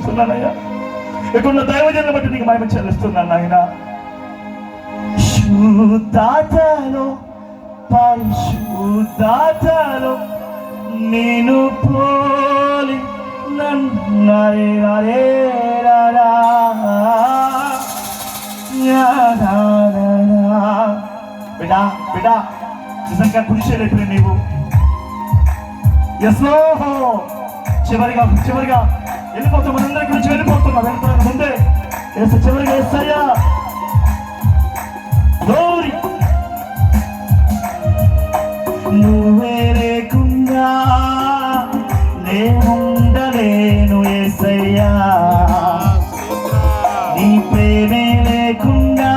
చెల్లిస్తున్నానయ్యా. ఇక్కడ దైవజనులను బట్టి నీకు మహిమ చెల్లిస్తున్నాను నాయన. శుద్ధాత్మలో పరిశుద్ధాత్మలో నేను పోలి బిడా బిడా నిజంగా కుడిచేలేపిన నీవు. ఎస్లో చివరిగా వెళ్ళిపోతాం, మనందరి గురించి వెళ్ళిపోతున్నా. వెళ్తున్నా ముందే చివరిగా ఎస్సయ్యా గౌరీ నువ్వే లేకుండా నేనుండలేను యేసయ్యా, నీ ప్రేమే లేకుండా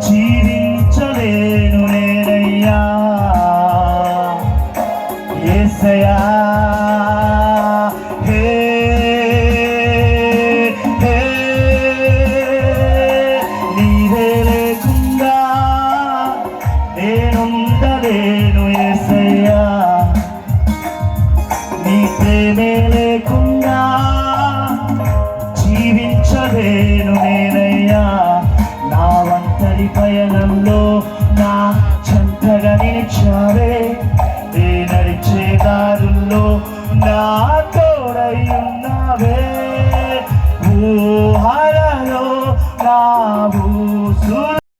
జీవించలేను నేనయ్యా యేసయ్యా. నీవే లేకుండా నేనుండలేను యేసయ్యా, నీ ప్రేమే లేకుండా జీవించలేను నేనయ్యా. నా ఒంటరి పయనంలో